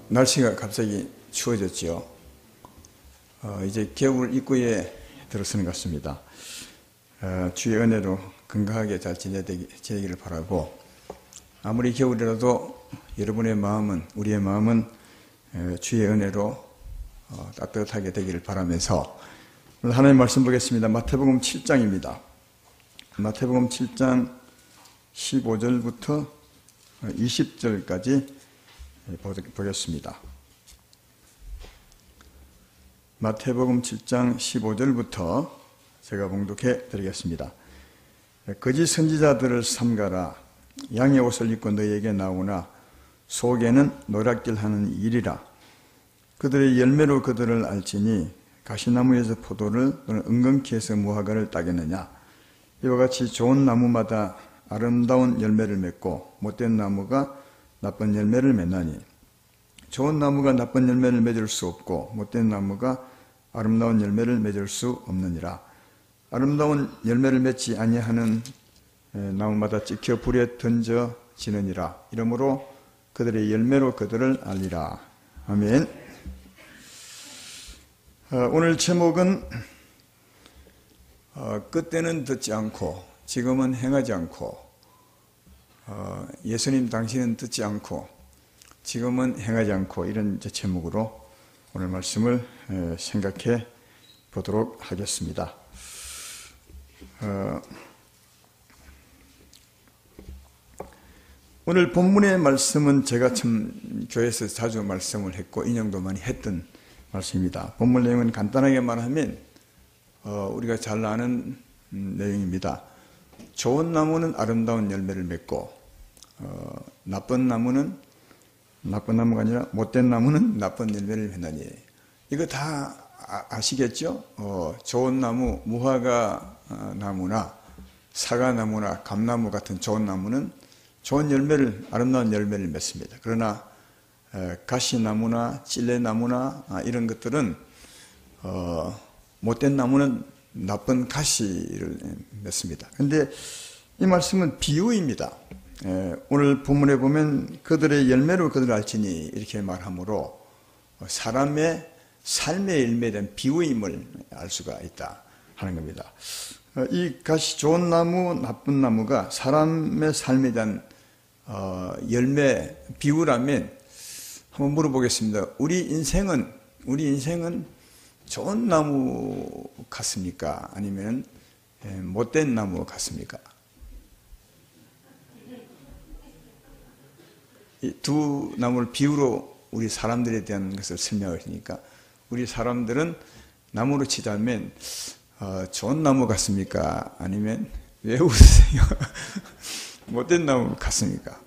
날씨가 갑자기 추워졌죠. 이제 겨울 입구에 들어서는 것 같습니다. 주의 은혜로 건강하게 잘 지내기를 바라고, 아무리 겨울이라도 여러분의 마음은, 우리의 마음은 주의 은혜로 따뜻하게 되기를 바라면서 오늘 하나님 말씀 보겠습니다. 마태복음 7장입니다. 마태복음 7장 15절부터 20절까지 보겠습니다. 마태복음 7장 15절부터 제가 봉독해 드리겠습니다. 거짓 선지자들을 삼가라. 양의 옷을 입고 너희에게 나오나 속에는 노략질하는 일이라. 그들의 열매로 그들을 알지니 가시나무에서 포도를 또는 은근키에서 무화과를 따겠느냐. 이와 같이 좋은 나무마다 아름다운 열매를 맺고 못된 나무가 나쁜 열매를 맺나니, 좋은 나무가 나쁜 열매를 맺을 수 없고 못된 나무가 아름다운 열매를 맺을 수 없느니라. 아름다운 열매를 맺지 아니하는 나무마다 찍혀 불에 던져지느니라. 이러므로 그들의 열매로 그들을 알리라. 아멘. 오늘 제목은 그때는 듣지 않고 지금은 행하지 않고, 예수님 당신은 듣지 않고 지금은 행하지 않고, 이런 제목으로 오늘 말씀을 생각해 보도록 하겠습니다. 오늘 본문의 말씀은 제가 참 교회에서 자주 말씀을 했고 인용도 많이 했던 말씀입니다. 본문 내용은 간단하게 말하면 우리가 잘 아는 내용입니다. 좋은 나무는 아름다운 열매를 맺고 나쁜 나무는 나쁜 나무가 아니라 못된 나무는 나쁜 열매를 맺나니. 이거 다 아시겠죠? 좋은 나무, 무화과 나무나 사과나무나 감나무 같은 좋은 나무는 좋은 열매를, 아름다운 열매를 맺습니다. 그러나 가시나무나 찔레나무나 이런 것들은 못된 나무는 나쁜 가시를 맺습니다. 그런데 이 말씀은 비유입니다. 오늘 본문에 보면 그들의 열매로 그들을 알지니 이렇게 말하므로 사람의 삶의 열매에 대한 비유임을 알 수가 있다 하는 겁니다. 이 가시 좋은 나무, 나쁜 나무가 사람의 삶에 대한 열매 비유라면 한번 물어보겠습니다. 우리 인생은 좋은 나무 같습니까? 아니면 못된 나무 같습니까? 이 두 나무를 비유로 우리 사람들에 대한 것을 설명을 하니까, 우리 사람들은 나무로 치자면 좋은 나무 같습니까? 아니면 왜 웃으세요? 못된 나무 같습니까?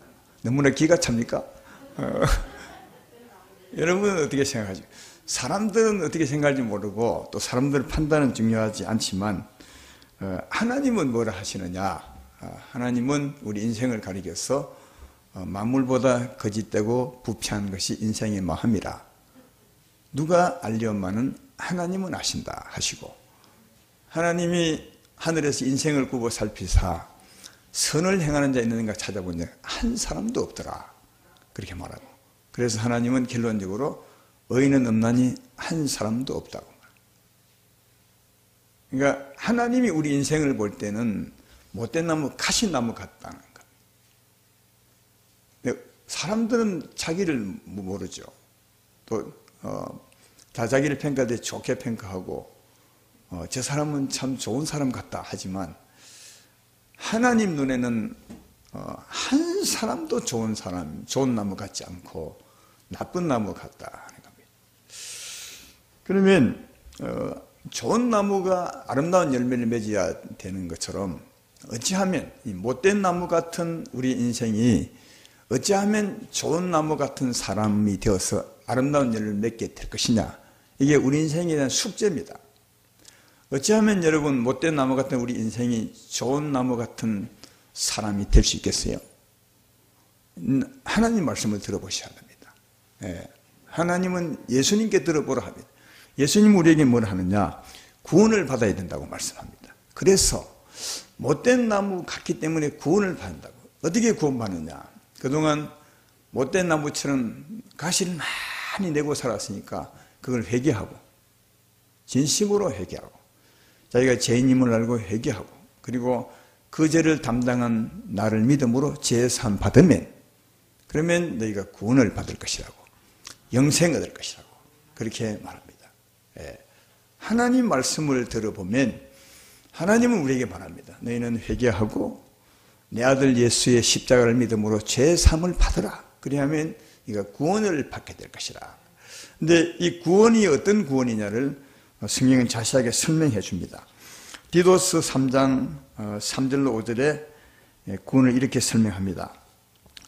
너무나 기가 찹니까? 여러분은 어떻게 생각하죠? 사람들은 어떻게 생각할지 모르고 또 사람들 판단은 중요하지 않지만 하나님은 뭐라 하시느냐? 하나님은 우리 인생을 가리켜서 만물보다 거짓되고 부패한 것이 인생의 마음이라. 누가 알려마는 하나님은 아신다 하시고, 하나님이 하늘에서 인생을 굽어 살피사 선을 행하는 자 있는가 찾아보니 한 사람도 없더라. 그렇게 말하고, 그래서 하나님은 결론적으로 의인은 없나니 한 사람도 없다고 말합니다. 그러니까 하나님이 우리 인생을 볼 때는 못된 나무, 가시나무 같다는 것. 사람들은 자기를 모르죠. 또 다 자기를 평가할 때 좋게 평가하고 저 사람은 참 좋은 사람 같다 하지만, 하나님 눈에는 한 사람도 좋은 사람, 좋은 나무 같지 않고 나쁜 나무 같다 하는 겁니다. 그러면 좋은 나무가 아름다운 열매를 맺어야 되는 것처럼, 어찌하면 이 못된 나무 같은 우리 인생이 어찌하면 좋은 나무 같은 사람이 되어서 아름다운 열매를 맺게 될 것이냐, 이게 우리 인생에 대한 숙제입니다. 어찌하면 여러분 못된 나무 같은 우리 인생이 좋은 나무 같은 사람이 될 수 있겠어요? 하나님 말씀을 들어보셔야 합니다. 하나님은 예수님께 들어보라 합니다. 예수님 우리에게 뭘 하느냐? 구원을 받아야 된다고 말씀합니다. 그래서 못된 나무 같기 때문에 구원을 받는다고. 어떻게 구원받느냐? 그동안 못된 나무처럼 가시를 많이 내고 살았으니까 그걸 회개하고 진심으로 회개하고 자기가 죄인임을 알고 회개하고 그리고 그 죄를 담당한 나를 믿음으로 제사함 받으면 그러면 너희가 구원을 받을 것이라고 영생 얻을 것이라고 그렇게 말합니다. 하나님 말씀을 들어보면 하나님은 우리에게 말합니다. 너희는 회개하고 내 아들 예수의 십자가를 믿음으로 제사함을 받으라. 그리하면 네가 구원을 받게 될 것이라. 근데 이 구원이 어떤 구원이냐를 성경은 자세하게 설명해 줍니다. 디도스 3장 3절로 5절에 구원을 이렇게 설명합니다.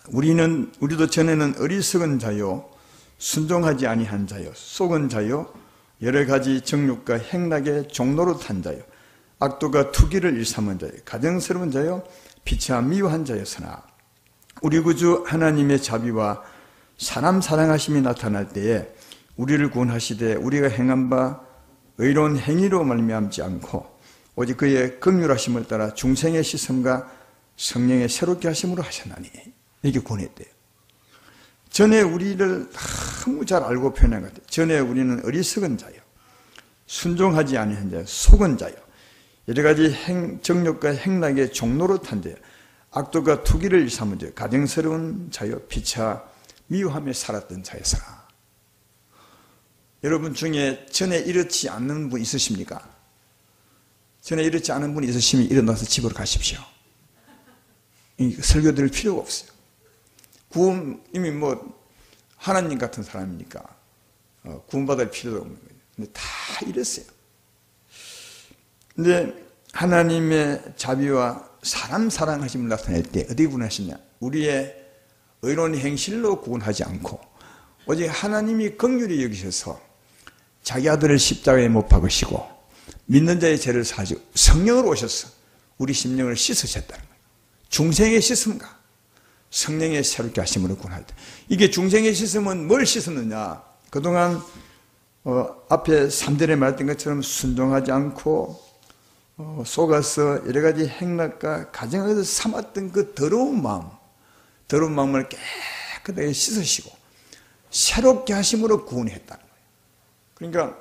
우리도 전에는 어리석은 자요 순종하지 아니한 자요 속은 자요 여러 가지 정욕과 행락의 종로로 탄 자요 악도가 투기를 일삼은 자요 가정스러운 자요 비참한 미워한 자였으나 우리 구주 하나님의 자비와 사람 사랑하심이 나타날 때에 우리를 구원하시되 우리가 행한 바 의로운 행위로 말미암지 않고 오직 그의 긍휼하심을 따라 중생의 씻음과 성령의 새롭게 하심으로 하셨나니 이렇게 구원했대요. 전에 우리를 너무 잘 알고 표현한 것 같아요. 전에 우리는 어리석은 자요 순종하지 아니한 자요 속은 자요 여러 가지 정욕과 행락의 종로로 탄 자요 악도가 투기를 일삼은 자요 가정스러운 자요 피차 미워하며 살았던 자였으나 여러분 중에 전에 이렇지 않는 분 있으십니까? 전에 이렇지 않은 분이 있으시면 일어나서 집으로 가십시오. 설교 들을 필요가 없어요. 구원 이미 하나님 같은 사람이니까 구원받을 필요도 없는 거예요. 근데 다 이랬어요. 근데 하나님의 자비와 사람 사랑하심을 나타낼 때 어떻게 구원하시냐? 우리의 의로운 행실로 구원하지 않고 오직 하나님이 긍휼히 여기셔서 자기 아들을 십자가에 못 박으시고 믿는 자의 죄를 사하시고 성령으로 오셔서 우리 심령을 씻으셨다는 거예요. 중생의 씻음과 성령의 새롭게 하심으로 구원할 때 이게 중생의 씻음은 뭘 씻었느냐? 그동안 앞에 3절에 말했던 것처럼 순종하지 않고 속아서 여러 가지 행락과 가정에서 삼았던 그 더러운 마음을 깨끗하게 씻으시고 새롭게 하심으로 구원했다는 거예요. 그러니까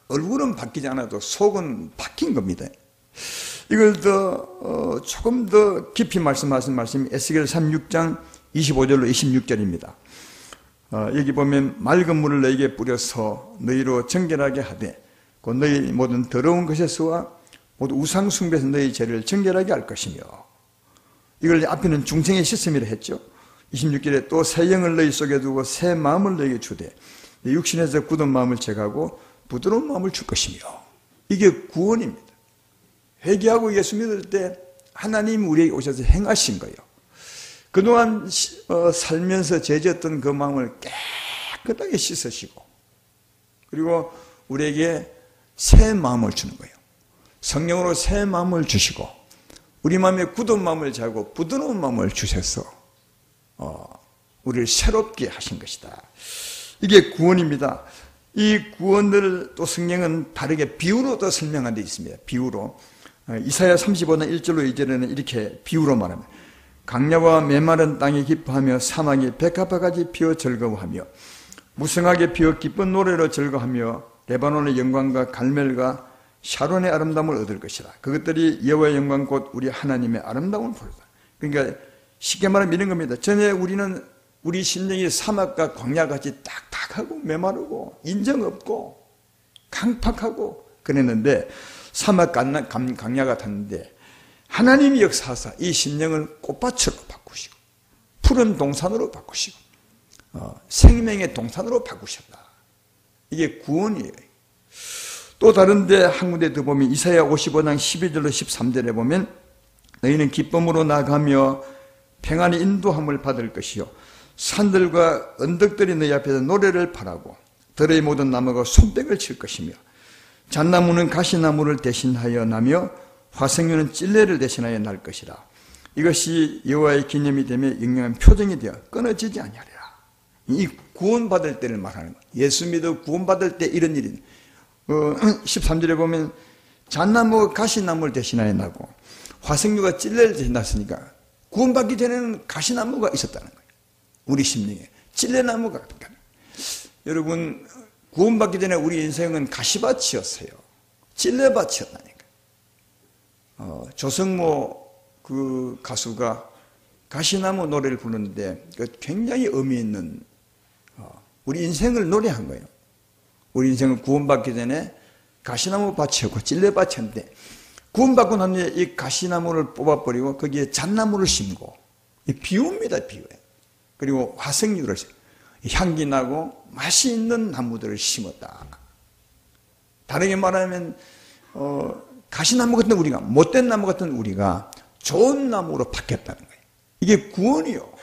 얼굴은 바뀌지 않아도 속은 바뀐 겁니다. 이걸 조금 더 깊이 말씀하신 말씀이 에스겔 36장 25절로 26절입니다. 여기 보면 맑은 물을 너희에게 뿌려서 너희로 정결하게 하되 곧 너희 모든 더러운 것에서와 모두 우상 숭배에서 너희 죄를 정결하게 할 것이며 이걸 앞에는 중생의 씻음이라 했죠. 26절에 또 새 영을 너희 속에 두고 새 마음을 너희에게 주되 육신에서 굳은 마음을 제거하고 부드러운 마음을 줄 것이며 이게 구원입니다. 회개하고 예수 믿을 때 하나님 우리에게 오셔서 행하신 거예요. 그동안 살면서 죄졌던 그 마음을 깨끗하게 씻으시고 그리고 우리에게 새 마음을 주는 거예요. 성령으로 새 마음을 주시고 우리 마음에 굳은 마음을 자고 부드러운 마음을 주셔서 우리를 새롭게 하신 것이다. 이게 구원입니다. 이 구원을 또 성경은 다르게 비유로 또 설명한 데 있습니다. 비유로 이사야 35장 1절로 2절에는 이렇게 비유로 말합니다. 강야와 메마른 땅이 기뻐하며 사막이 백합화같이 피어 즐거워하며 무성하게 피어 기쁜 노래로 즐거워하며 레바논의 영광과 갈멜과 샤론의 아름다움을 얻을 것이라. 그것들이 여호와의 영광 곧 우리 하나님의 아름다움을 부르다. 그러니까 쉽게 말하면 이런 겁니다. 전에 우리는 우리 심령이 사막과 광야같이 딱딱하고 메마르고 인정 없고 강팍하고 그랬는데 사막 광야 같았는데 하나님이 역사하사 이 심령을 꽃밭으로 바꾸시고 푸른 동산으로 바꾸시고 생명의 동산으로 바꾸셨다. 이게 구원이에요. 또 다른데 한 군데 더 보면 이사야 55장 12절로 13절에 보면 너희는 기쁨으로 나가며 평안의 인도함을 받을 것이요 산들과 언덕들이 너희 앞에서 노래를 바라고 들의 모든 나무가 손뼉을 칠 것이며 잣나무는 가시나무를 대신하여 나며 화석류는 찔레를 대신하여 날 것이라. 이것이 여호와의 기념이 되며 영영한 표정이 되어 끊어지지 아니하리라. 이 구원받을 때를 말하는 거예요. 예수 믿어 구원받을 때 이런 일이 13절에 보면 잣나무가 가시나무를 대신하여 나고 화석류가 찔레를 대신 났으니까 구원받기 전에는 가시나무가 있었다는 거예요. 우리 심령에 찔레나무가 같은 거예요. 여러분, 구원받기 전에 우리 인생은 가시밭이었어요. 찔레밭이었다니까. 조성모 그 가수가 가시나무 노래를 부르는데 굉장히 의미 있는 우리 인생을 노래한 거예요. 우리 인생은 구원받기 전에 가시나무 밭이었고 찔레밭이었는데 구원받고 난 뒤에 이 가시나무를 뽑아버리고 거기에 잣나무를 심고 비유입니다. 비유예요. 그리고 화석류를 향기 나고 맛이 있는 나무들을 심었다. 다르게 말하면 가시나무 같은 우리가, 못된 나무 같은 우리가 좋은 나무로 바뀌었다는 거예요. 이게 구원이요.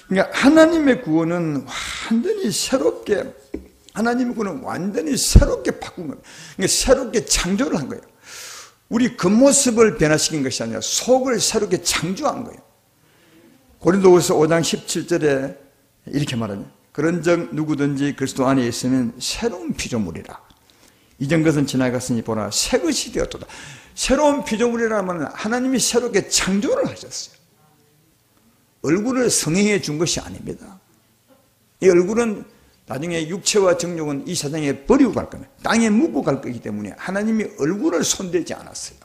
그러니까 하나님의 구원은 완전히 새롭게, 하나님의 구원은 완전히 새롭게 바꾼 거예요. 그러니까 새롭게 창조를 한 거예요. 우리 겉모습을 변화시킨 것이 아니라 속을 새롭게 창조한 거예요. 고린도후서 5장 17절에 이렇게 말하면 그런즉 누구든지 그리스도 안에 있으면 새로운 피조물이라. 이전 것은 지나갔으니 보라 새 것이 되었도다. 새로운 피조물이라면 하나님이 새롭게 창조를 하셨어요. 얼굴을 성행해 준 것이 아닙니다. 이 얼굴은 나중에 육체와 정욕은 이 세상에 버리고 갈 겁니다. 땅에 묻고 갈 거기 때문에 하나님이 얼굴을 손대지 않았어요.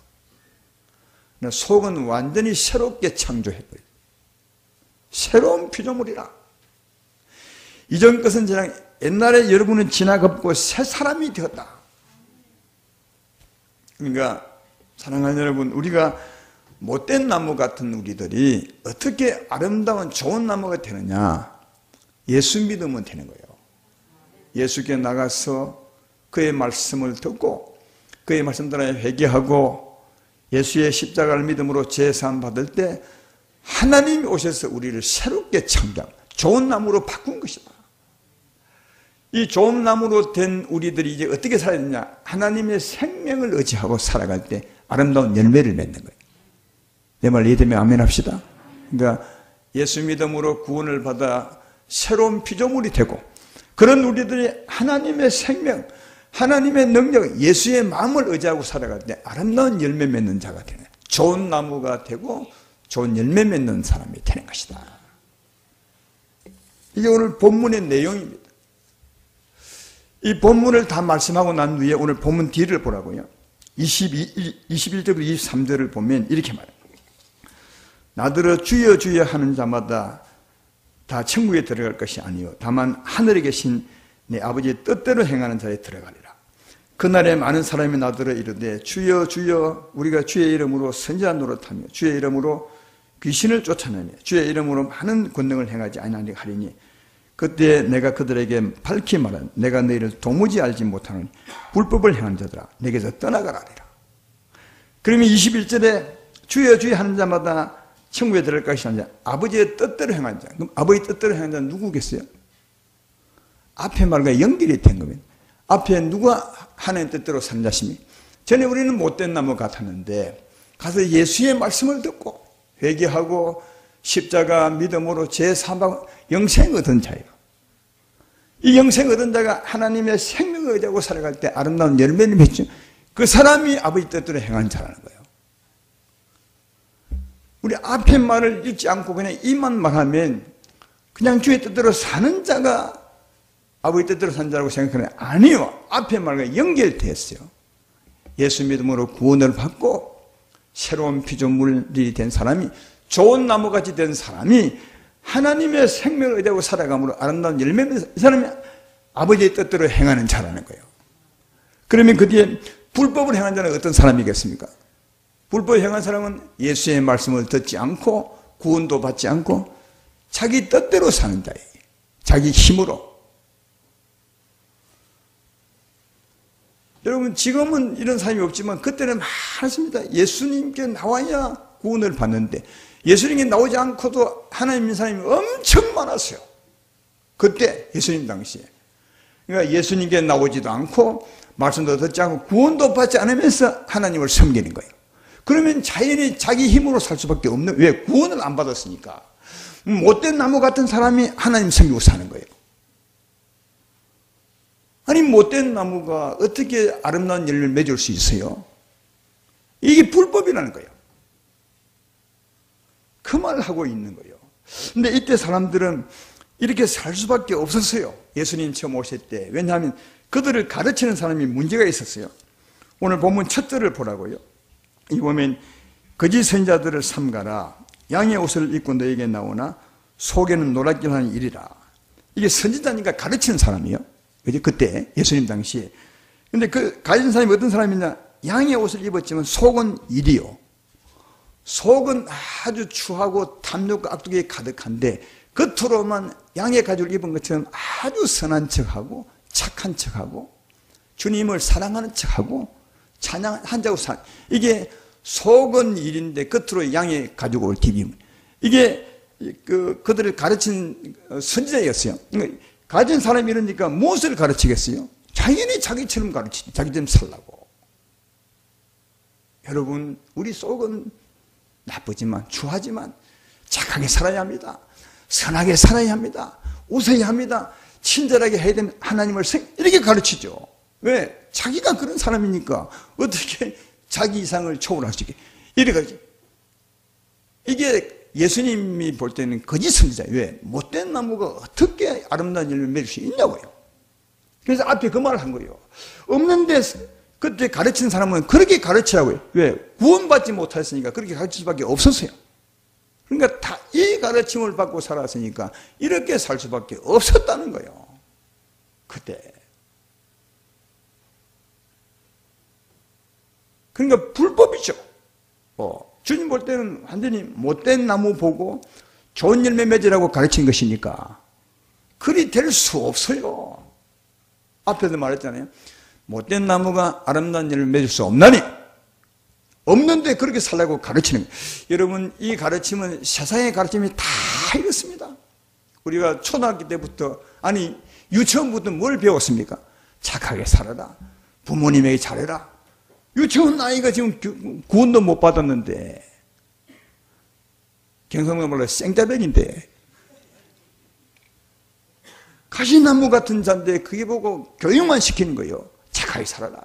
속은 완전히 새롭게 창조해버려요. 새로운 피조물이라. 이전 것은 지나, 옛날에 여러분은 지나갔고 새 사람이 되었다. 그러니까 사랑하는 여러분, 우리가 못된 나무 같은 우리들이 어떻게 아름다운 좋은 나무가 되느냐? 예수 믿으면 되는 거예요. 예수께 나가서 그의 말씀을 듣고 그의 말씀대로 회개하고 예수의 십자가를 믿음으로 제사함 받을 때 하나님이 오셔서 우리를 새롭게 창조한 좋은 나무로 바꾼 것이다. 이 좋은 나무로 된 우리들이 이제 어떻게 살아야 되냐? 하나님의 생명을 의지하고 살아갈 때 아름다운 열매를 맺는 거예요. 내 말 이해되면 아멘 합시다. 그러니까 예수 믿음으로 구원을 받아 새로운 피조물이 되고 그런 우리들이 하나님의 생명, 하나님의 능력, 예수의 마음을 의지하고 살아갈 때 아름다운 열매 맺는 자가 되는 거예요. 좋은 나무가 되고 좋은 열매 맺는 사람이 되는 것이다. 이게 오늘 본문의 내용입니다. 이 본문을 다 말씀하고 난 후에 오늘 본문 뒤를 보라고요. 21절부터 23절을 보면 이렇게 말합니다. 나더러 주여 주여 하는 자마다 다 천국에 들어갈 것이 아니요 다만 하늘에 계신 내 아버지의 뜻대로 행하는 자에 들어가리라. 그날에 많은 사람이 나더러 이르되 주여 주여 우리가 주의 이름으로 선지자 노릇하며 주의 이름으로 귀신을 쫓아내며 주의 이름으로 많은 권능을 행하지 아니하니 하리니 그때 내가 그들에게 밝히 말한 내가 너희를 도무지 알지 못하노니 불법을 행하는 자들아 내게서 떠나가라 하리라. 그러면 21절에 주여 주여 하는 자마다 천국에 들어갈 것이 아니라 아버지의 뜻대로 행하는 자. 그럼 아버지의 뜻대로 행하는 자는 누구겠어요? 앞에 말과 연결이 된 겁니다. 앞에 누가 하나님 뜻대로 사는 자심이 전에 우리는 못된 나무 같았는데 가서 예수의 말씀을 듣고 회개하고 십자가 믿음으로 제3방 영생 얻은 자예요. 이 영생 얻은 자가 하나님의 생명을 의지하고 살아갈 때 아름다운 열매를 맺죠. 그 사람이 아버지 뜻대로 행하는 자라는 거예요. 우리 앞에 말을 읽지 않고 그냥 이만 말하면 그냥 주의 뜻대로 사는 자가 아버지 뜻대로 사는 자라고 생각하는 아니요. 앞에 말과 연결됐어요. 예수 믿음으로 구원을 받고 새로운 피조물이 된 사람이 좋은 나무같이 된 사람이 하나님의 생명을 의지하고 살아감으로 아름다운 열매를 이 사람이 아버지의 뜻대로 행하는 자라는 거예요. 그러면 그 뒤에 불법을 행한 자는 어떤 사람이겠습니까? 불법을 행한 사람은 예수의 말씀을 듣지 않고 구원도 받지 않고 자기 뜻대로 사는 자예요. 자기 힘으로. 여러분 지금은 이런 사람이 없지만 그때는 많습니다. 예수님께 나와야 구원을 받는데 예수님께 나오지 않고도 하나님 믿는 사람이 엄청 많았어요. 그때 예수님 당시에. 그러니까 예수님께 나오지도 않고 말씀도 듣지 않고 구원도 받지 않으면서 하나님을 섬기는 거예요. 그러면 자연히 자기 힘으로 살 수밖에 없는, 왜? 구원을 안 받았으니까. 못된 나무 같은 사람이 하나님 섬기고 사는 거예요. 아니 못된 나무가 어떻게 아름다운 열매를 맺을 수 있어요? 이게 불법이라는 거예요. 그 말을 하고 있는 거예요. 근데 이때 사람들은 이렇게 살 수밖에 없었어요. 예수님 처음 오실 때. 왜냐하면 그들을 가르치는 사람이 문제가 있었어요. 오늘 본문 첫 절을 보라고요. 이 보면 거짓 선지자들을 삼가라. 양의 옷을 입고 너에게 나오나 속에는 노랗기를 하는 일이라. 이게 선지자니까 가르치는 사람이에요. 그때 예수님 당시에. 근데 그 가르치는 사람이 어떤 사람이냐? 양의 옷을 입었지만 속은 일이요. 속은 아주 추하고 탐욕과 악독이 가득한데 겉으로만 양의 가죽을 입은 것처럼 아주 선한 척하고 착한 척하고 주님을 사랑하는 척하고 찬양한다고 이게 속은 일인데 겉으로 양의 가죽을 디비면 이게 그들을 가르친 선지자였어요. 가진 사람이 이러니까 무엇을 가르치겠어요? 당연히 자기처럼 가르치지. 자기처럼 살라고. 여러분, 우리 속은 나쁘지만 추하지만 착하게 살아야 합니다. 선하게 살아야 합니다. 웃어야 합니다. 친절하게 해야 되는 하나님을 이렇게 가르치죠. 왜? 자기가 그런 사람이니까 어떻게 자기 이상을 초월할 수 있게 이래가지고 이게 예수님이 볼 때는 거짓 선지자예요. 왜? 못된 나무가 어떻게 아름다운 열매를 맺을 수 있냐고요. 그래서 앞에 그 말을 한 거예요. 없는데 그때 가르치는 사람은 그렇게 가르치라고요. 왜? 구원받지 못했으니까 그렇게 가르칠 수밖에 없었어요. 그러니까 다 이 가르침을 받고 살았으니까 이렇게 살 수밖에 없었다는 거예요. 그때. 그러니까 불법이죠. 주님 볼 때는 완전히 못된 나무 보고 좋은 열매 맺으라고 가르친 것이니까 그리 될 수 없어요. 앞에도 말했잖아요. 못된 나무가 아름다운 열매를 맺을 수 없나니 없는데 그렇게 살라고 가르치는 거예요. 여러분, 이 가르침은 세상의 가르침이 다 이렇습니다. 우리가 초등학교 때부터 아니 유치원부터 뭘 배웠습니까? 착하게 살아라. 부모님에게 잘해라. 유치원 아이가 지금 구원도 못 받았는데 경성도 몰라 생짜배기인데 가시나무 같은 자인데 그게 보고 교육만 시키는 거예요. 착하게 살아라.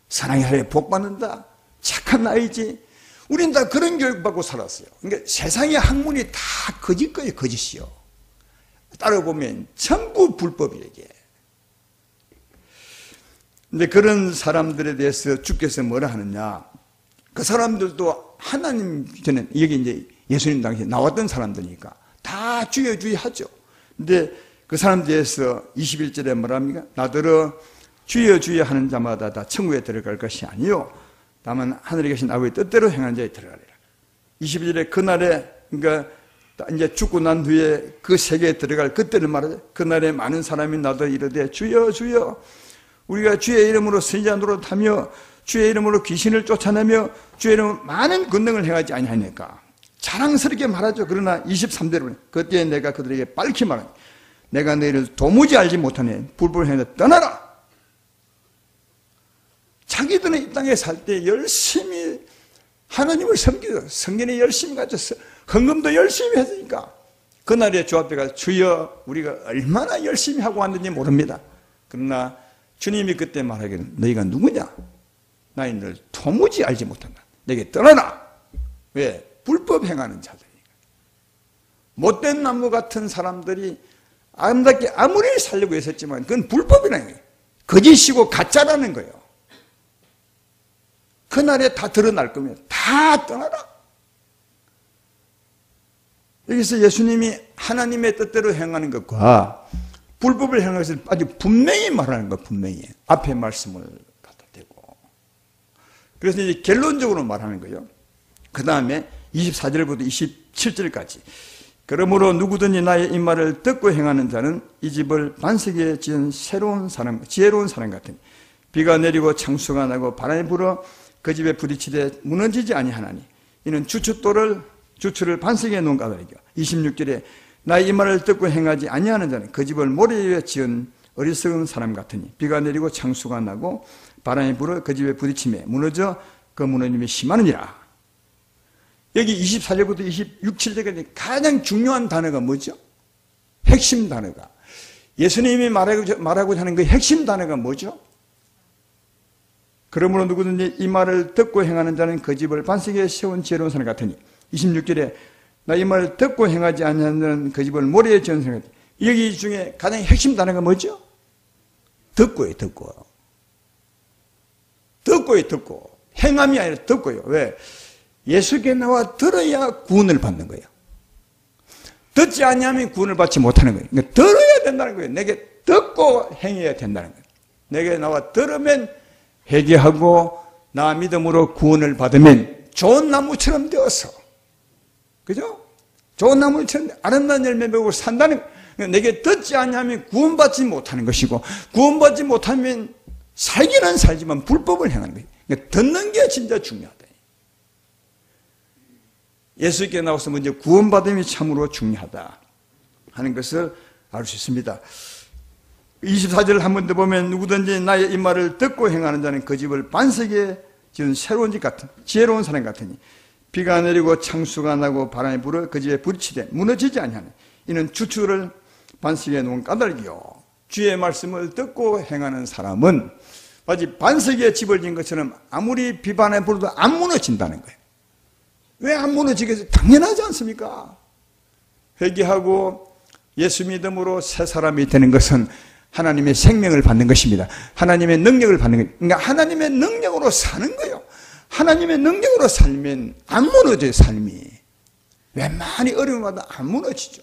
사랑의 하루에 복 받는다. 착한 아이지. 우린 다 그런 교육받고 살았어요. 그러니까 세상의 학문이 다 거짓 거예요. 거짓이요. 따라보면 전부 불법이에요. 이게. 근데 그런 사람들에 대해서 주께서 뭐라 하느냐. 그 사람들도 하나님 전에 여기 이제 예수님 당시에 나왔던 사람들이니까 다 주여 주여 하죠. 근데 그 사람들에 대해서 21절에 뭐라 합니까? 나더러 주여 주여 하는 자마다 다 천국에 들어갈 것이 아니요 다만 하늘에 계신 아버지의 뜻대로 행하는 자에 들어가리라. 21절에 그날에 그러니까 이제 죽고 난 후에 그 세계에 들어갈 그때를 말하죠. 그날에 많은 사람이 나도 이르되 주여 주여 우리가 주의 이름으로 선지자 노릇하며 주의 이름으로 귀신을 쫓아내며 주의 이름으로 많은 권능을 행하지 아니하니까 자랑스럽게 말하죠. 그러나 23절에 그때 내가 그들에게 밝히 말하니 내가 너희를 도무지 알지 못하네 불법을 행하여 떠나라. 자기들은 이 땅에 살 때 열심히 하나님을 섬기고 성경에 열심히 가졌어. 헌금도 열심히 했으니까 그날에 주 앞에 가서 주여 우리가 얼마나 열심히 하고 왔는지 모릅니다. 그러나 주님이 그때 말하기를 너희가 누구냐? 나의 너를 도무지 알지 못한다. 내게 떠나라. 왜? 불법 행하는 자들이니까. 못된 나무 같은 사람들이 아름답게 아무리 살려고 했었지만 그건 불법이라는 거예요. 거짓이고 가짜라는 거예요. 그날에 다 드러날 거면 다 떠나라. 여기서 예수님이 하나님의 뜻대로 행하는 것과 불법을 행하는 것을 아주 분명히 말하는 것, 분명히. 앞에 말씀을 갖다 대고. 그래서 이제 결론적으로 말하는 거예요. 그 다음에 24절부터 27절까지. 그러므로 누구든지 나의 이 말을 듣고 행하는 자는 이 집을 반석에 지은 새로운 사람, 지혜로운 사람 같으니 비가 내리고 창수가 나고 바람이 불어 그 집에 부딪히되 무너지지 아니하나니 이는 주추를 반석에 놓은 까닭이요. 26절에 나의 이 말을 듣고 행하지 아니하는 자는 그 집을 모래 위에 지은 어리석은 사람 같으니 비가 내리고 창수가 나고 바람이 불어 그 집에 부딪히며 무너져 그 무너짐이 심하느니라. 여기 24절부터 27절까지 가장 중요한 단어가 뭐죠? 핵심 단어가. 예수님이 말하고자 하는 그 핵심 단어가 뭐죠? 그러므로 누구든지 이 말을 듣고 행하는 자는 그 집을 반석에 세운 지혜로운 사람 같으니 26절에 나 이 말을 듣고 행하지 않는 그 집을 모래에 지은 생각. 여기 중에 가장 핵심 단어가 뭐죠? 듣고요, 듣고. 듣고요, 듣고. 행함이 아니라 듣고요. 왜? 예수께 나와 들어야 구원을 받는 거예요. 듣지 않으면 구원을 받지 못하는 거예요. 그러니까 들어야 된다는 거예요. 내게 듣고 행해야 된다는 거예요. 내게 나와 들으면 회개하고 나 믿음으로 구원을 받으면 좋은 나무처럼 되어서, 그죠? 좋은 나무처럼 아름다운 열매 맺고 산다는 거예요. 내게 듣지 않으면 구원받지 못하는 것이고, 구원받지 못하면 살기는 살지만 불법을 행하는 거예요. 그러니까 듣는 게 진짜 중요하다. 예수께 나와서 먼저 구원받음이 참으로 중요하다 하는 것을 알 수 있습니다. 24절을 한 번 더 보면 누구든지 나의 이 말을 듣고 행하는 자는 그 집을 반석에 지은 새로운 집 같은 지혜로운 사람 같으니 비가 내리고 창수가 나고 바람이 불어 그 집에 부딪히되 무너지지 아니하니 이는 주추를 반석에 놓은 까닭이요. 주의 말씀을 듣고 행하는 사람은 마치 반석에 집을 지은 것처럼 아무리 비바람에 불어도 안 무너진다는 거예요. 왜 안 무너지겠어요? 당연하지 않습니까? 회개하고 예수 믿음으로 새 사람이 되는 것은 하나님의 생명을 받는 것입니다. 하나님의 능력을 받는 거예요. 그러니까 하나님의 능력으로 사는 거예요. 하나님의 능력으로 살면 안 무너져요, 삶이. 웬만히 어려움이 와도 안 무너지죠.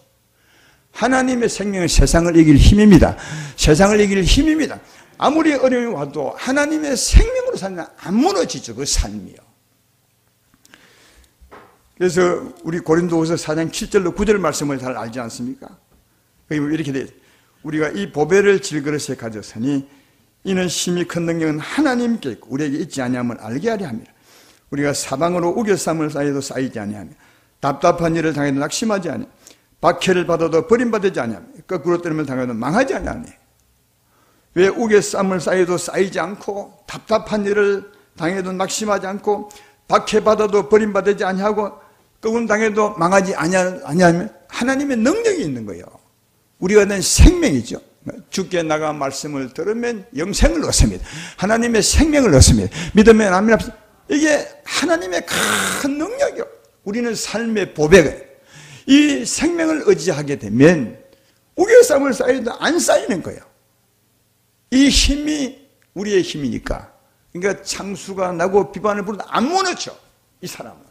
하나님의 생명은 세상을 이길 힘입니다. 세상을 이길 힘입니다. 아무리 어려움이 와도 하나님의 생명으로 살면 안 무너지죠, 그 삶이요. 그래서 우리 고린도후서 4장 7절로 9절 말씀을 잘 알지 않습니까? 이렇게 돼 있어요. 우리가 이 보배를 질그릇에 가졌으니 이는 심히 큰 능력은 하나님께 있고 우리에게 있지 아니함을 알게 하려 함이라. 우리가 사방으로 우겨쌈을 쌓여도 쌓이지 아니하며 답답한 일을 당해도 낙심하지 아니하며 박해를 받아도 버림받지 아니하며 거꾸로 때림을 당해도 망하지 아니하며. 왜 우겨쌈을 쌓여도 쌓이지 않고 답답한 일을 당해도 낙심하지 않고 박해받아도 버림받지 아니하고 거꾸로 당해도 망하지 아니하며 하나님의 능력이 있는 거예요. 우리가 낸 생명이죠. 주께 나가 말씀을 들으면 영생을 얻습니다. 하나님의 생명을 얻습니다. 믿으면 아멘. 이게 하나님의 큰 능력이요. 우리는 삶의 보배예요. 이 생명을 의지하게 되면 우겨쌈을 쌓여도 안 쌓이는 거예요. 이 힘이 우리의 힘이니까. 그러니까 창수가 나고 비바람을 불어도 안 무너져. 이 사람은.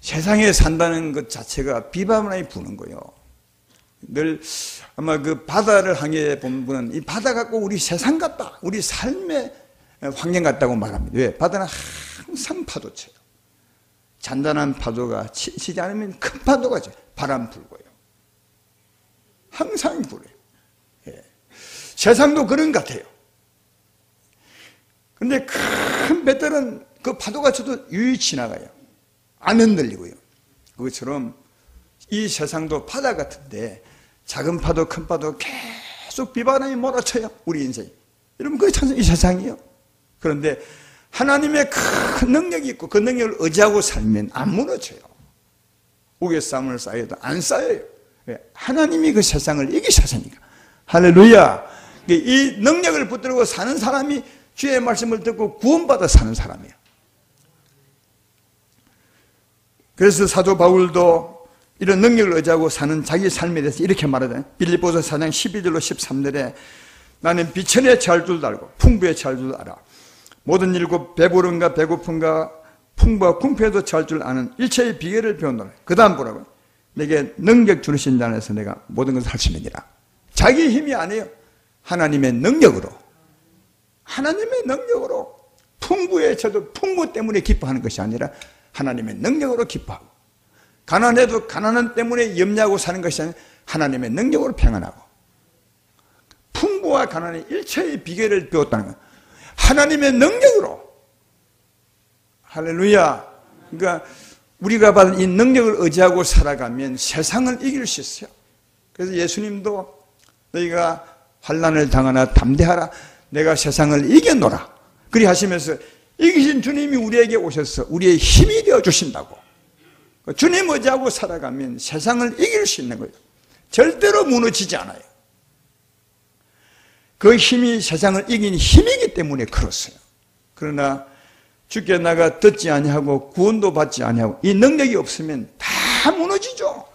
세상에 산다는 것 자체가 비바람이 부는 거예요. 늘 아마 그 바다를 향해 본 분은 이 바다 갖고 우리 세상 같다, 우리 삶의 환경 같다고 말합니다. 왜? 바다는 항상 파도 쳐요. 잔잔한 파도가 치지 않으면 큰 파도가 쳐요. 바람 불고요. 항상 불어요. 예. 세상도 그런 것 같아요. 근데 큰 배들은 그 파도가 쳐도 유유히 지나가요. 안 흔들리고요. 그것처럼 이 세상도 바다 같은데 작은 파도 큰 파도 계속 비바람이 몰아쳐요. 우리 인생. 여러분 그게 참 이 세상이에요. 그런데 하나님의 큰 능력이 있고 그 능력을 의지하고 살면 안 무너져요. 우겨쌈을 쌓여도 안 쌓여요. 왜? 하나님이 그 세상을 이기셨으니까. 할렐루야. 이 능력을 붙들고 사는 사람이 주의 말씀을 듣고 구원받아 사는 사람이에요. 그래서 사도 바울도 이런 능력을 의지하고 사는 자기 삶에 대해서 이렇게 말하잖아요. 빌립보서 4장 12절로 13절에 나는 비천에 처할 줄도 알고 풍부에 처할 줄도 알아. 모든 일고 배부름과 배고픔과 풍부와 궁핍에도 처할 줄 아는 일체의 비결을 배웠노라. 그 다음 보라고. 내게 능력 주신 자 안에서 내가 모든 것을 할 수 있느니라. 자기 힘이 아니에요. 하나님의 능력으로. 하나님의 능력으로 풍부에 처도 풍부 때문에 기뻐하는 것이 아니라 하나님의 능력으로 기뻐하고 가난해도 가난한 때문에 염려하고 사는 것이 아니라 하나님의 능력으로 평안하고 풍부와 가난의 일체의 비결을 배웠다는 거예요. 하나님의 능력으로. 할렐루야. 그러니까 우리가 받은 이 능력을 의지하고 살아가면 세상을 이길 수 있어요. 그래서 예수님도 너희가 환난을 당하나 담대하라. 내가 세상을 이겨노라. 그리 하시면서 이기신 주님이 우리에게 오셔서 우리의 힘이 되어 주신다고. 주님 의지하고 살아가면 세상을 이길 수 있는 거예요. 절대로 무너지지 않아요. 그 힘이 세상을 이긴 힘이기 때문에 그렇어요. 그러나 주께 나가 듣지 아니하고 구원도 받지 아니하고 이 능력이 없으면 다 무너지죠.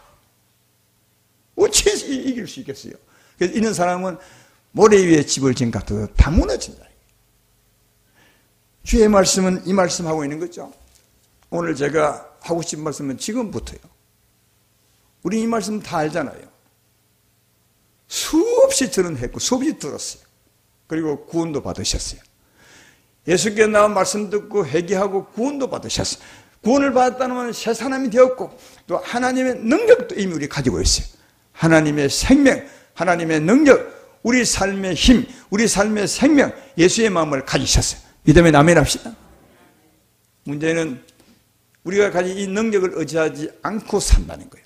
어찌해서 이길 수 있겠어요? 그래서 이런 사람은 모래 위에 집을 지은 것 같아도 다 무너진다. 주의 말씀은 이 말씀하고 있는 거죠. 오늘 제가 하고 싶은 말씀은 지금부터요. 우리 이 말씀 다 알잖아요. 수없이 저는 했고 수없이 들었어요. 그리고 구원도 받으셨어요. 예수께 나온 말씀 듣고 회개하고 구원도 받으셨어요. 구원을 받았다는 것은 새 사람이 되었고 또 하나님의 능력도 이미 우리 가지고 있어요. 하나님의 생명, 하나님의 능력, 우리 삶의 힘, 우리 삶의 생명, 예수의 마음을 가지셨어요. 믿으면 아멘 합시다. 문제는 우리가 가진 이 능력을 의지하지 않고 산다는 거예요.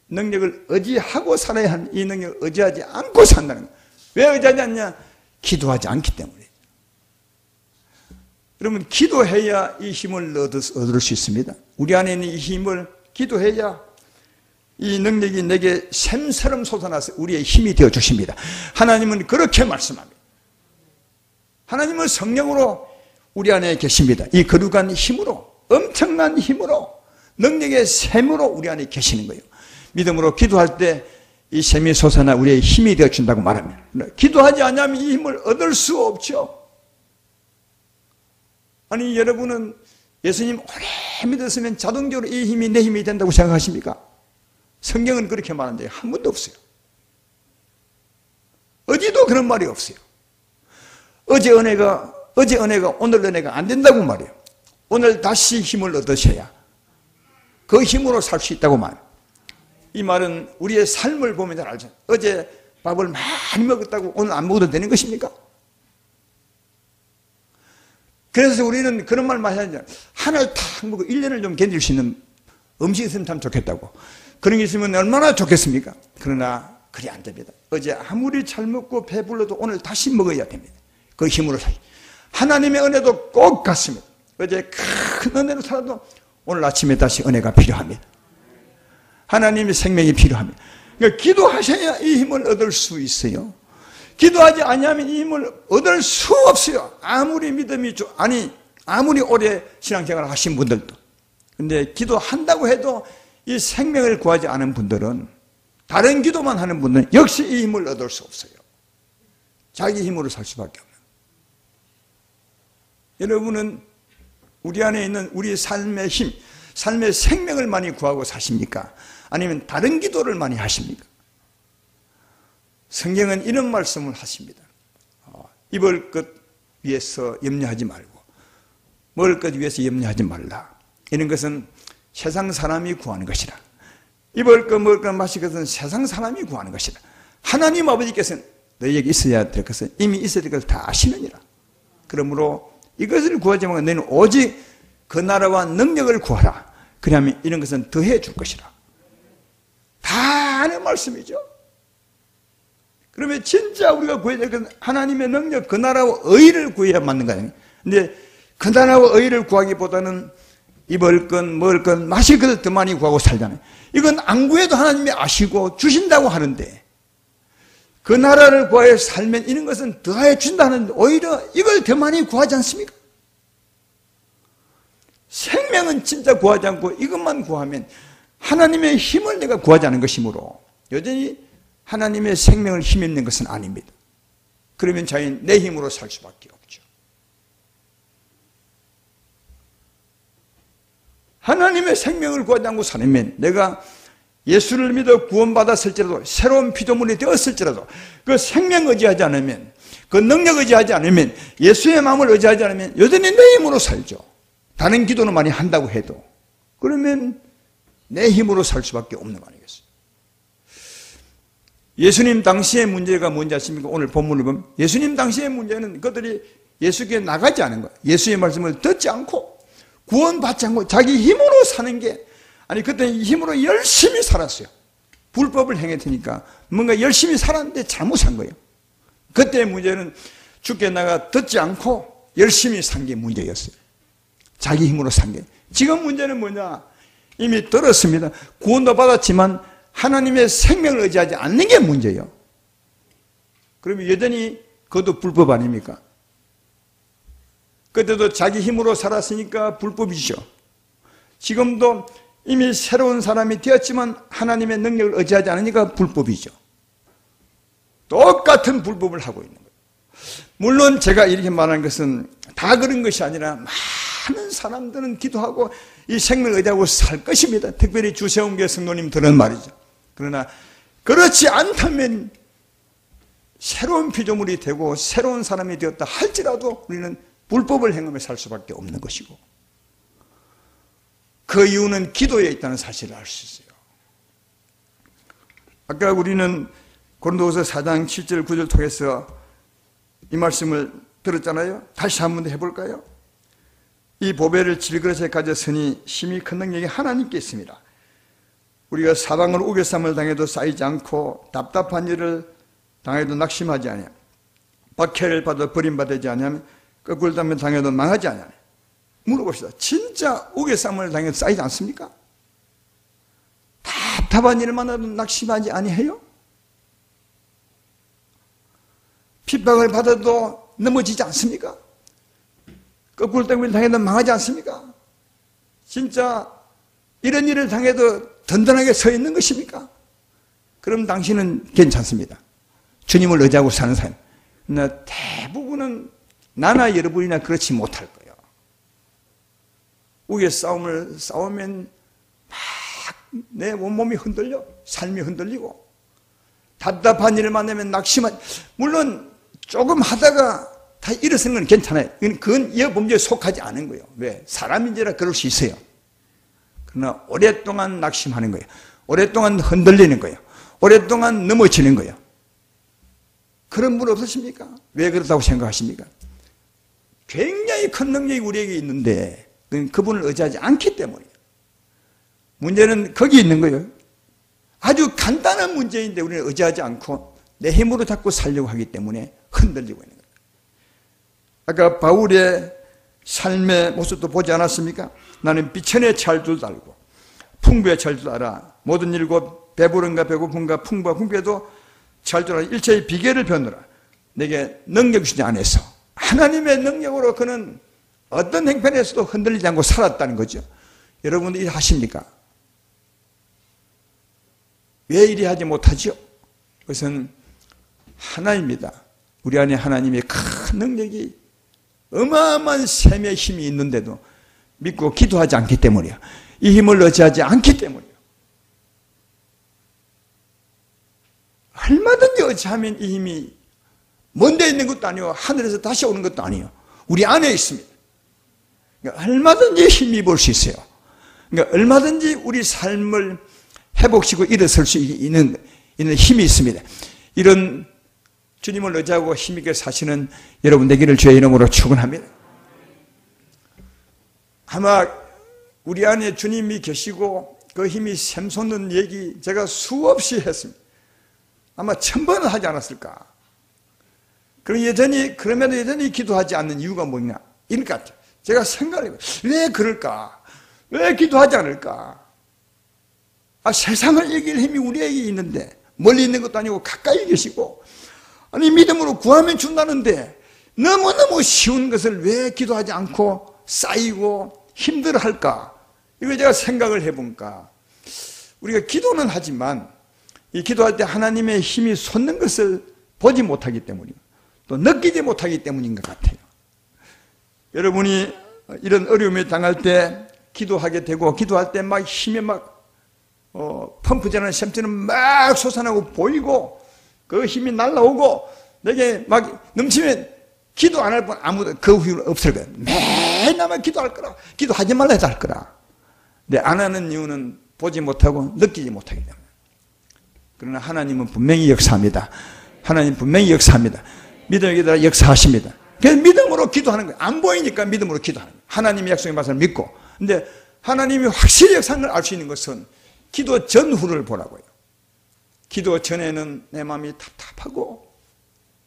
능력을 의지하고 살아야 하는 이 능력을 의지하지 않고 산다는 거예요. 왜 의지하지 않냐? 기도하지 않기 때문에. 여러분, 기도해야 이 힘을 얻을 수 있습니다. 우리 안에 있는 이 힘을 기도해야 이 능력이 내게 샘처럼 솟아나서 우리의 힘이 되어 주십니다. 하나님은 그렇게 말씀합니다. 하나님은 성령으로 우리 안에 계십니다. 이 거룩한 힘으로, 엄청난 힘으로, 능력의 샘으로 우리 안에 계시는 거예요. 믿음으로 기도할 때 이 샘이 솟아나 우리의 힘이 되어 준다고 말합니다. 기도하지 않으면 이 힘을 얻을 수 없죠. 아니, 여러분은 예수님 오래 믿었으면 자동적으로 이 힘이 내 힘이 된다고 생각하십니까? 성경은 그렇게 말하는데 한 번도 없어요. 어디도 그런 말이 없어요. 어제 은혜가 오늘 은혜가 안 된다고 말해요. 오늘 다시 힘을 얻으셔야 그 힘으로 살 수 있다고 말해요. 이 말은 우리의 삶을 보면 잘 알죠. 어제 밥을 많이 먹었다고 오늘 안 먹어도 되는 것입니까? 그래서 우리는 그런 말 많이 하잖아요. 하나를 탁 먹고 1년을 좀 견딜 수 있는 음식이 있으면 참 좋겠다고. 그런 게 있으면 얼마나 좋겠습니까? 그러나 그리 안 됩니다. 어제 아무리 잘 먹고 배불러도 오늘 다시 먹어야 됩니다. 그 힘으로 살. 하나님의 은혜도 꼭 같습니다. 어제 큰 은혜로 살아도 오늘 아침에 다시 은혜가 필요합니다. 하나님의 생명이 필요합니다. 그러니까 기도하셔야 이 힘을 얻을 수 있어요. 기도하지 않으면 이 힘을 얻을 수 없어요. 아무리 믿음이 아무리 오래 신앙생활을 하신 분들도. 근데 기도한다고 해도 이 생명을 구하지 않은 분들은, 다른 기도만 하는 분들은 역시 이 힘을 얻을 수 없어요. 자기 힘으로 살 수밖에 없는. 여러분은 우리 안에 있는 우리 삶의 힘, 삶의 생명을 많이 구하고 사십니까? 아니면 다른 기도를 많이 하십니까? 성경은 이런 말씀을 하십니다. 입을 것 위해서 염려하지 말고 먹을 것 위해서 염려하지 말라. 이런 것은 세상 사람이 구하는 것이라. 입을 것 먹을 것 마실 것은 세상 사람이 구하는 것이라. 하나님 아버지께서는 너희에게 있어야 될 것은 이미 있어야 될 것을 다 아시느니라. 그러므로 이것을 구하지 말고 너희는 오직 그 나라와 능력을 구하라. 그러면 이런 것은 더해 줄 것이라. 다 아는 말씀이죠. 그러면 진짜 우리가 구해야 될 것은 하나님의 능력, 그 나라와 의를 구해야 맞는 거예요. 근데 그 나라와 의를 구하기보다는 입을 것, 먹을 것, 마실 것을 더 많이 구하고 살잖아요. 이건 안 구해도 하나님이 아시고 주신다고 하는데, 그 나라를 구하여 살면 이런 것은 더해 준다는데 오히려 이걸 더 많이 구하지 않습니까? 생명은 진짜 구하지 않고 이것만 구하면 하나님의 힘을 내가 구하지 않은 것이므로 여전히 하나님의 생명을 힘입는 것은 아닙니다. 그러면 자기는 내 힘으로 살 수밖에 없죠. 하나님의 생명을 구하지 않고 살면 내가 예수를 믿어 구원받았을지라도 새로운 피조물이 되었을지라도 그 생명 의지하지 않으면, 그 능력 의지하지 않으면, 예수의 마음을 의지하지 않으면 여전히 내 힘으로 살죠. 다른 기도는 많이 한다고 해도. 그러면 내 힘으로 살 수밖에 없는 거 아니겠어요? 예수님 당시의 문제가 뭔지 아십니까? 오늘 본문을 보면 예수님 당시의 문제는 그들이 예수께 나가지 않은 거예요. 예수의 말씀을 듣지 않고 구원받지 않고 자기 힘으로 사는 게, 아니 그때 힘으로 열심히 살았어요. 불법을 행했으니까 뭔가 열심히 살았는데 잘못 산 거예요. 그때의 문제는 주께 나가 듣지 않고 열심히 산 게 문제였어요. 자기 힘으로 산 게. 지금 문제는 뭐냐? 이미 들었습니다. 구원도 받았지만 하나님의 생명을 의지하지 않는 게 문제예요. 그러면 여전히 그것도 불법 아닙니까? 그때도 자기 힘으로 살았으니까 불법이죠. 지금도 이미 새로운 사람이 되었지만 하나님의 능력을 의지하지 않으니까 불법이죠. 똑같은 불법을 하고 있는 거예요. 물론 제가 이렇게 말하는 것은 다 그런 것이 아니라 많은 사람들은 기도하고 이 생명을 의지하고 살 것입니다. 특별히 주세웅교 성도님들은 말이죠. 그러나 그렇지 않다면 새로운 피조물이 되고 새로운 사람이 되었다 할지라도 우리는 불법을 행하며 살 수밖에 없는 것이고, 그 이유는 기도에 있다는 사실을 알 수 있어요. 아까 우리는 고린도후서 4장 7절 9절 통해서 이 말씀을 들었잖아요. 다시 한 번 더 해볼까요? 이 보배를 질그릇에 가졌으니 힘이 큰 능력이 하나님께 있습니다. 우리가 사방으로 우겨쌈을 당해도 쌓이지 않고 답답한 일을 당해도 낙심하지 아니하며 박해를 받아 버림받지 아니하며 거꾸로 당해도 망하지 아니하며. 물어봅시다. 진짜 우겨쌈을 당해도 쌓이지 않습니까? 답답한 일을 만나도 낙심하지 아니해요? 핍박을 받아도 넘어지지 않습니까? 거꾸로 당해도 망하지 않습니까? 진짜 이런 일을 당해도 든든하게 서 있는 것입니까? 그럼 당신은 괜찮습니다. 주님을 의지하고 사는 사람. 그러나 대부분은 나나 여러분이나 그렇지 못할 거예요. 우리의 싸움을 싸우면 막 내 온몸이 흔들려, 삶이 흔들리고, 답답한 일을 만나면 낙심한, 물론 조금 하다가 다 일어서는 건 괜찮아요. 그건 여범죄에 속하지 않은 거예요. 왜? 사람인지라 그럴 수 있어요. 그러나 오랫동안 낙심하는 거예요. 오랫동안 흔들리는 거예요. 오랫동안 넘어지는 거예요. 그런 분 없으십니까? 왜 그렇다고 생각하십니까? 굉장히 큰 능력이 우리에게 있는데 그분을 의지하지 않기 때문이에요. 문제는 거기 있는 거예요. 아주 간단한 문제인데 우리는 의지하지 않고 내 힘으로 자꾸 살려고 하기 때문에 흔들리고 있는 거예요. 아까 바울의 삶의 모습도 보지 않았습니까? 나는 비천에 찰 줄 알고 풍부에 찰 줄 알아. 모든 일과 배부른가 배고픈가 풍부와 풍부에도 찰 줄 알아. 일체의 비결을 배우느라 내게 능력 주시지 않아서 하나님의 능력으로 그는 어떤 행편에서도 흔들리지 않고 살았다는 거죠. 여러분도 일 하십니까? 왜 이리 하지 못하죠? 그것은 하나입니다. 우리 안에 하나님의 큰 능력이 어마어마한 셈의 힘이 있는데도 믿고 기도하지 않기 때문이야. 이 힘을 의지하지 않기 때문이야. 얼마든지 의지하면 이 힘이 먼데 있는 것도 아니고 하늘에서 다시 오는 것도 아니에요. 우리 안에 있습니다. 그러니까 얼마든지 힘입을 수 있어요. 그러니까 얼마든지 우리 삶을 회복시키고 일어설 수 있는 힘이 있습니다. 이런 주님을 의지하고 힘있게 사시는 여러분 되기를 주의 이름으로 축원합니다. 아마 우리 안에 주님이 계시고 그 힘이 샘솟는 얘기 제가 수없이 했습니다. 아마 1000번은 하지 않았을까. 그럼에도 여전히 기도하지 않는 이유가 뭐냐? 이럴 것 같아요. 제가 생각을 해봐요. 왜 그럴까? 왜 기도하지 않을까? 세상을 이길 힘이 우리에게 있는데 멀리 있는 것도 아니고 가까이 계시고 아니 믿음으로 구하면 준다는데 너무너무 쉬운 것을 왜 기도하지 않고 쌓이고 힘들어할까? 이걸 제가 생각을 해보니까 우리가 기도는 하지만 이 기도할 때 하나님의 힘이 솟는 것을 보지 못하기 때문이고 또 느끼지 못하기 때문인 것 같아요. 여러분이 이런 어려움에 당할 때 기도하게 되고 기도할 때 막 힘이 막 펌프전하는 샘처럼 막 솟아나고 보이고 그 힘이 날라오고 내게 막 넘치면 기도 안 할 뻔 아무도 그 후에 없을 거야. 매일나만 기도할 거라. 기도하지 말라 해도 할 거라. 근데 안 하는 이유는 보지 못하고 느끼지 못하기 때문에. 그러나 하나님은 분명히 역사합니다. 하나님 분명히 역사합니다. 믿음에 따라 역사하십니다. 그래서 믿음으로 기도하는 거예요. 안 보이니까 믿음으로 기도하는 거예요. 하나님의 약속의 말씀을 믿고. 근데 하나님이 확실히 역사하는 걸 알 수 있는 것은 기도 전후를 보라고요. 기도 전에는 내 마음이 답답하고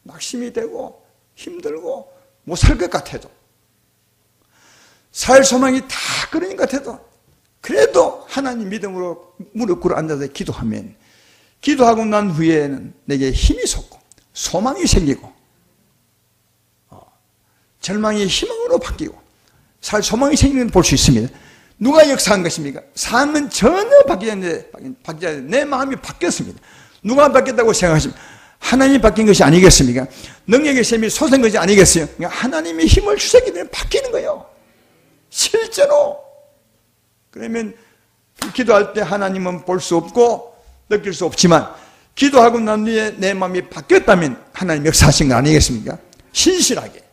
낙심이 되고 힘들고 못 살 것 같아도 살 소망이 다 끊어진 것 같아도 그래도 하나님 믿음으로 무릎 꿇어 앉아서 기도하면 기도하고 난 후에는 내게 힘이 솟고 소망이 생기고 절망이 희망으로 바뀌고 살 소망이 생기는 걸 볼 수 있습니다. 누가 역사한 것입니까? 삶은 전혀 바뀌지 않는데 내 마음이 바뀌었습니다. 누가 바뀌었다고 생각하십니까? 하나님이 바뀐 것이 아니겠습니까? 능력의 셈이 솟은 것이 아니겠어요? 그러니까 하나님이 힘을 주셨기 때문에 바뀌는 거예요. 실제로. 그러면 기도할 때 하나님은 볼 수 없고 느낄 수 없지만 기도하고 난 뒤에 내 마음이 바뀌었다면 하나님 역사하신 거 아니겠습니까? 신실하게.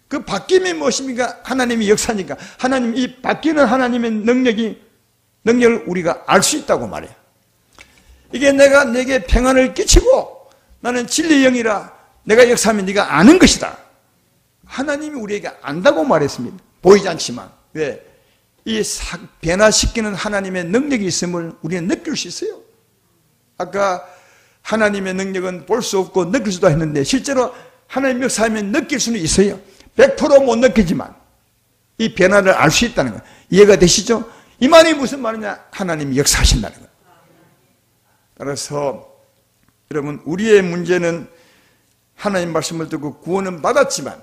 그 바뀜이 무엇입니까? 하나님이 역사니까. 하나님, 이 바뀌는 하나님의 능력을 우리가 알 수 있다고 말해요. 이게 내가 내게 평안을 끼치고 나는 진리의 영이라 내가 역사하면 네가 아는 것이다. 하나님이 우리에게 안다고 말했습니다. 보이지 않지만. 왜? 이 변화시키는 하나님의 능력이 있음을 우리는 느낄 수 있어요. 아까 하나님의 능력은 볼 수 없고 느낄 수도 했는데 실제로 하나님 역사하면 느낄 수는 있어요. 100% 못 느끼지만 이 변화를 알 수 있다는 거예요. 이해가 되시죠? 이 말이 무슨 말이냐? 하나님이 역사하신다는 거예요. 따라서 여러분, 우리의 문제는 하나님 말씀을 듣고 구원은 받았지만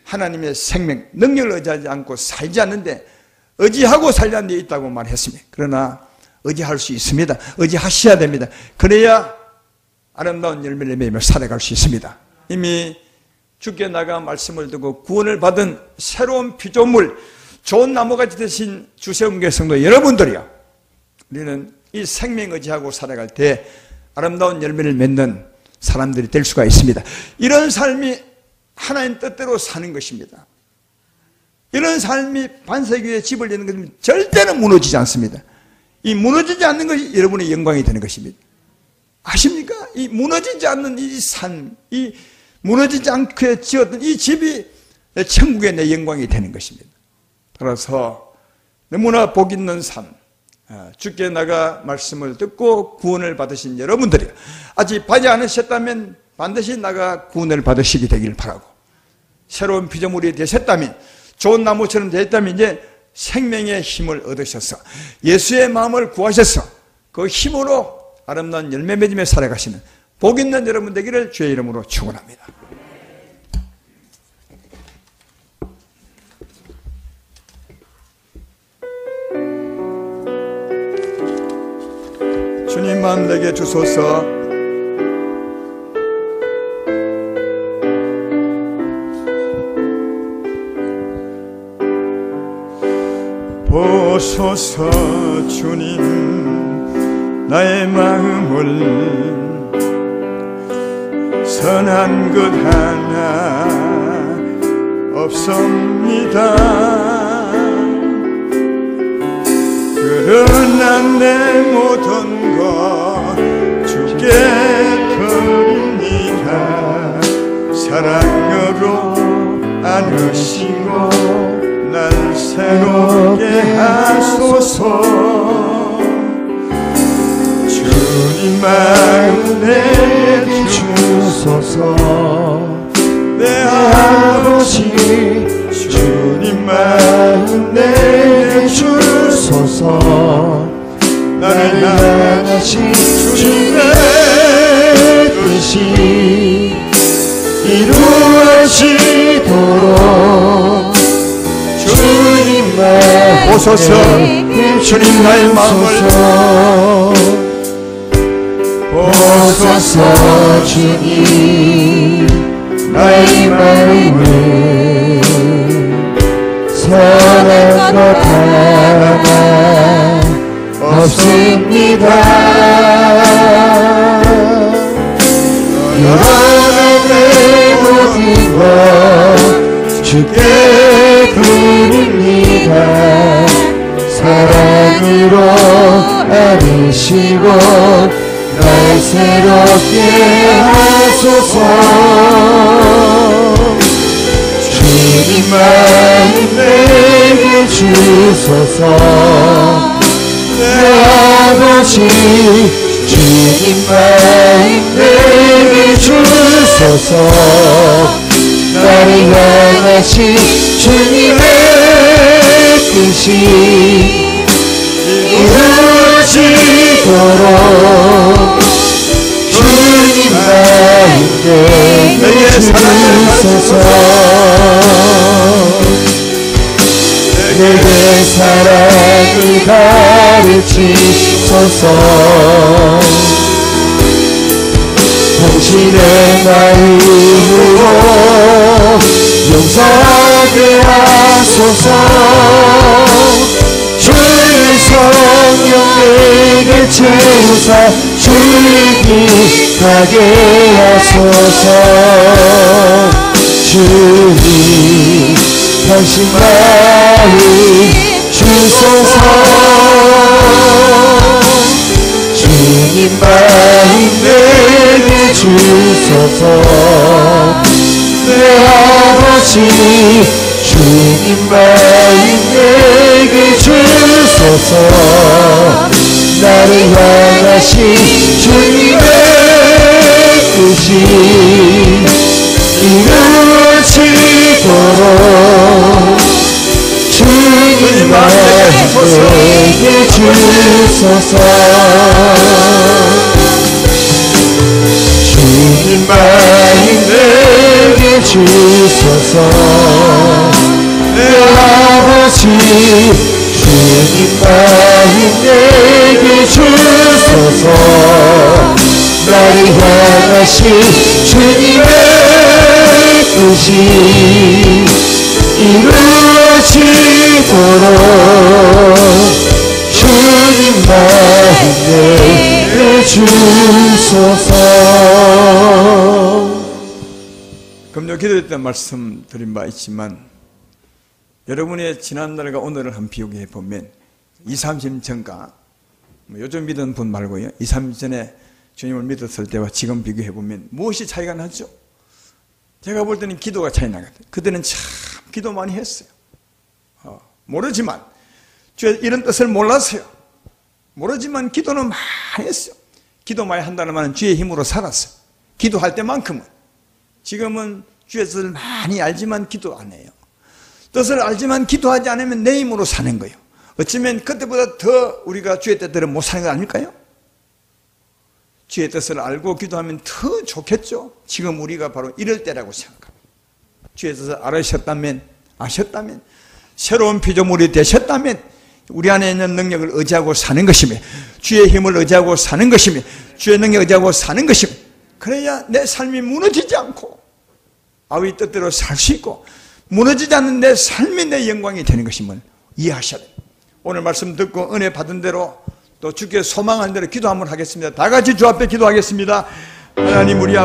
하나님의 생명, 능력을 의지하지 않고 살지 않는데 의지하고 살자는 데 있다고 말했습니다. 그러나 의지할 수 있습니다. 의지하셔야 됩니다. 그래야 아름다운 열매를 맺으며 살아갈 수 있습니다. 이미 주께 나가 말씀을 듣고 구원을 받은 새로운 피조물, 좋은 나무같이 되신 주세움교회 성도 여러분들이요, 우리는 이 생명 의지하고 살아갈 때 아름다운 열매를 맺는 사람들이 될 수가 있습니다. 이런 삶이 하나님 뜻대로 사는 것입니다. 이런 삶이 반세교회에 집을 내는 것은 절대로 무너지지 않습니다. 이 무너지지 않는 것이 여러분의 영광이 되는 것입니다. 아십니까? 이 무너지지 않는 이 삶, 이 무너지지 않게 지었던 이 집이 천국의 내 영광이 되는 것입니다. 따라서 너무나 복 있는 삶, 주께 나가 말씀을 듣고 구원을 받으신 여러분들이 아직 받지 않으셨다면 반드시 나가 구원을 받으시게 되길 바라고, 새로운 피조물이 되셨다면, 좋은 나무처럼 되었다면 이제 생명의 힘을 얻으셔서 예수의 마음을 구하셔서 그 힘으로 아름다운 열매 맺으며 살아가시는 복 있는 여러분 되기를 주의 이름으로 축원합니다. 주님만 내게 주소서. 보소서 주님, 나의 마음을 선한 것 하나 없습니다. 그러나 내 모든 것 주께 드립니다. 사랑으로 안으시고 날 새롭게 하소서. 주님 마음 내게 주소서. 내 아버지 주님 마음 내게 주소서. 나를 향하신 주님의 뜻이 이루어지도록 주님만 보소서. 주님 나의 마음을 보소서. 주님 나의 마음을 선한 것 하나 없습니다. 그러나 내 모든 것 주께 드립니다. 사랑으로 안으시고 날 새롭게 하소서. 주님 마음 내게 주소서. 내 아버지 주님 마음 내게 주소서. 나를 향하신 주님의 뜻이 이루어지도록 주님 마음 내게 주소서. 고치소서. 당신의 마음으로 용서하게 하소서. 주의 성령 내게 채우사 주의 길 가게 하소서. 주님 당신 마음 주소서. 주님 마음 내게 주소서. 내 아버지 주님 마음 내게 주소서. 나를 향하신 주님의 뜻이 이루어지도록 주님 마음 내게 주소서. 주님 마음 내게 주소서. 내 아버지 주님 마음 내게 주소서. 나를 향하신 주님의 뜻이 이루어지도록 주님 마음 내게 주소서. 금요 기도했던 말씀 드린 바 있지만 여러분의 지난날과 오늘을 한번 비교해 보면 2, 30년 전과 요즘 믿은 분 말고요, 2, 30년 전에 주님을 믿었을 때와 지금 비교해 보면 무엇이 차이가 나죠? 제가 볼 때는 기도가 차이 나거든요. 그때는 참 기도 많이 했어요. 모르지만 주의 이런 뜻을 몰랐어요. 모르지만 기도는 많이 했어요. 기도 많이 한다는 말은 주의 힘으로 살았어요. 기도할 때만큼은. 지금은 주의 뜻을 많이 알지만 기도 안 해요. 뜻을 알지만 기도하지 않으면 내 힘으로 사는 거예요. 어쩌면 그때보다 더 우리가 주의 뜻대로 못 사는 거 아닐까요? 주의 뜻을 알고 기도하면 더 좋겠죠. 지금 우리가 바로 이럴 때라고 생각합니다. 주의 뜻을 아셨다면 새로운 피조물이 되셨다면 우리 안에 있는 능력을 의지하고 사는 것이며 주의 힘을 의지하고 사는 것이며 주의 능력을 의지하고 사는 것이며 그래야 내 삶이 무너지지 않고 아버지 뜻대로 살 수 있고 무너지지 않는 내 삶이 내 영광이 되는 것임을 이해하셔야 돼요. 오늘 말씀 듣고 은혜 받은 대로 또 주께 소망한 대로 기도 한번 하겠습니다. 다 같이 주 앞에 기도하겠습니다. 하나님 우리